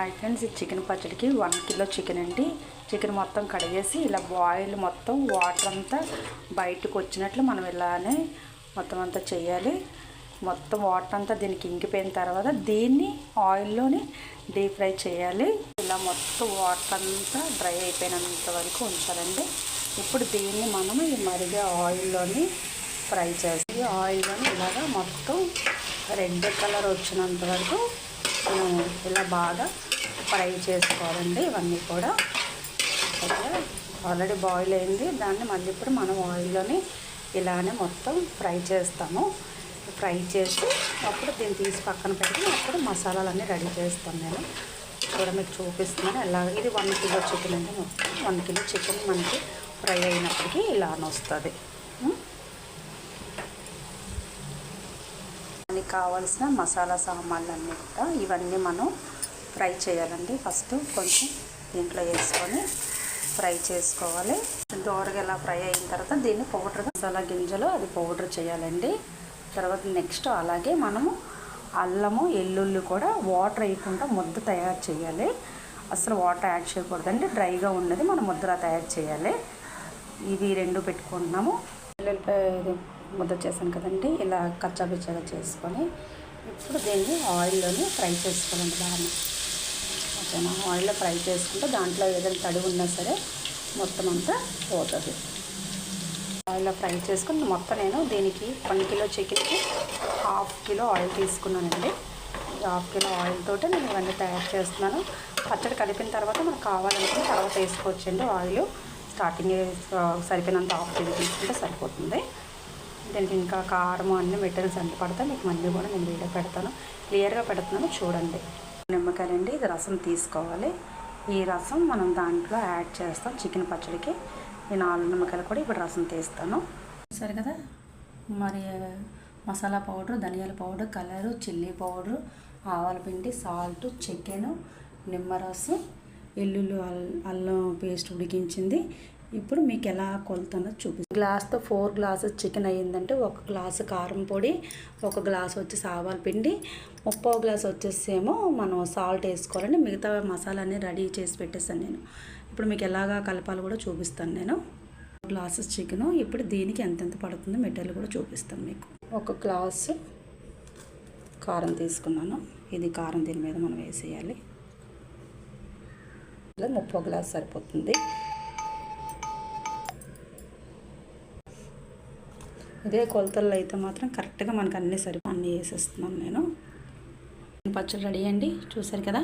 Hi friends, ఈ chicken పచ్చడికి 1 kilo chicken అండి. చికెన్ మొత్తం కడిగేసి ఇలా బాయిల్ మొత్తం వాటర్ అంతా బయటకు వచ్చినట్లు మనం ఇలానే మొత్తం అంతా చేయాలి. మొత్తం వాటర్ అంతా దీనికి ఇంకిపోయిన తర్వాత దీన్ని ఆయిల్లోని డీప్ ఫ్రై చేయాలి. ఇలా మొత్తం వాటర్ అంతా డ్రై అయిపోయినంత వరకు ఉంచాలండి. ఇప్పుడు దీన్ని మనం ఈ మరిగే ఆయిల్లోని ఫ్రై చేసి ఆయిల్లోని ఇలాగా మొత్తం రెడ్ కలర్ వచ్చినంత వరకు ఇలా బాగా ఫ్రై చేసుకోవాలండి. ఇవన్నీ కూడా ఆల్రెడీ బాయిల్ అయింది. దాన్ని మళ్ళీ ఇప్పుడు మనం ఆయిల్లోని ఇలానే మొత్తం ఫ్రై చేస్తాము. ఫ్రై చేసి అప్పుడు దీన్ని తీసి పక్కన పెట్టి అప్పుడు మసాలాలన్నీ రెడీ చేస్తాను. నేను కూడా మీకు చూపిస్తున్నాను ఎలా. ఇది 1 కిలో చికెన్ అండి. మొత్తం 1 కిలో చికెన్ మనకి ఫ్రై అయినప్పటికీ ఇలానే వస్తుంది. దానికి కావాల్సిన మసాలా సామాన్లు అన్నీ కూడా ఇవన్నీ మనం ఫ్రై చేయాలండి. ఫస్ట్ కొంచెం దీంట్లో వేసుకొని ఫ్రై చేసుకోవాలి. దోరగా ఇలా ఫ్రై అయిన తర్వాత దీన్ని పౌడర్గా మసాలా గింజలు అది పౌడర్ చేయాలండి. తర్వాత నెక్స్ట్ అలాగే మనము అల్లము ఎల్లుల్లి కూడా వాటర్ వేయకుండా ముద్ద తయారు చేయాలి. అసలు వాటర్ యాడ్ చేయకూడదండి. డ్రైగా ఉన్నది మనం ముద్దలా తయారు చేయాలి. ఇవి 2 పెట్టుకుంటున్నాము. ఎల్లుల్లిపాయ ముద్ద చేశాను కదండి. ఇలా కచ్చాపిచ్చాగా చేసుకొని ఇప్పుడు దీన్ని ఆయిల్లోనే ఫ్రై చేసుకోవాలండి. బాగా ఓకేనా. ఆయిల్లో ఫ్రై చేసుకుంటే దాంట్లో ఏదైనా తడి ఉన్నా సరే మొత్తం అంతా పోతుంది. ఆయిల్లో ఫ్రై చేసుకుని మొత్తం నేను దీనికి 1 కిలో చికెన్కి 1/2 కిలో ఆయిల్ తీసుకున్నానండి. 1/2 కిలో ఆయిల్ తోటి నేను ఇవన్నీ తయారు చేస్తున్నాను. పచ్చడి కలిపిన తర్వాత మనకు కావాలనుకుని తర్వాత వేసుకోవచ్చండి. ఆయిల్ స్టార్టింగ్ సరిపోయినంత 1/2 కిలో తీసుకుంటే సరిపోతుంది. దీనికి ఇంకా కారం అన్ని మెటీరియల్స్ అన్ని పడతాయి. మీకు మళ్ళీ కూడా నేను వీడియో పెడతాను, క్లియర్గా పెడుతున్నాను చూడండి. నిమ్మకాయలండి, ఇది రసం తీసుకోవాలి. ఈ రసం మనం దాంట్లో యాడ్ చేస్తాం చికెన్ పచ్చడికి. ఈ 4 నిమ్మకాయలు కూడా ఇప్పుడు రసం తీస్తాను. సరే కదా. మరి మసాలా పౌడర్, ధనియాల పౌడర్, కలరు, చిల్లీ పౌడరు, ఆవాల పిండి, సాల్ట్, చికెను, నిమ్మరసం, ఎల్లుల్లి అల్లం పేస్ట్ ఉడికించింది. ఇప్పుడు మీకు ఎలా కొలుతుందో చూపిస్తాను. గ్లాస్తో 4 గ్లాసెస్ చికెన్ అయ్యిందంటే 1 గ్లాసు కారం పొడి, 1 గ్లాసు వచ్చేసి ఆవాల పిండి, 3/4 గ్లాసు వచ్చేసేమో మనం సాల్ట్ వేసుకోవాలండి. మిగతా మసాలా అన్నీ రెడీ చేసి పెట్టేసాను నేను. ఇప్పుడు మీకు ఎలాగా కలపాలి కూడా చూపిస్తాను నేను. 4 గ్లాసెస్ చికెను. ఇప్పుడు దీనికి ఎంతెంత పడుతుందో మెటీరియల్ కూడా చూపిస్తాను మీకు. 1 గ్లాసు కారం తీసుకున్నాను. ఇది కారం దీని మీద మనం వేసేయాలి. ఇలా 3/4 గ్లాసు సరిపోతుంది. ఇదే కొలతల్లో అయితే మాత్రం కరెక్ట్గా మనకు అన్నీ వేసేస్తున్నాను నేను. పచ్చడి రెడీ అండి. చూసారు కదా.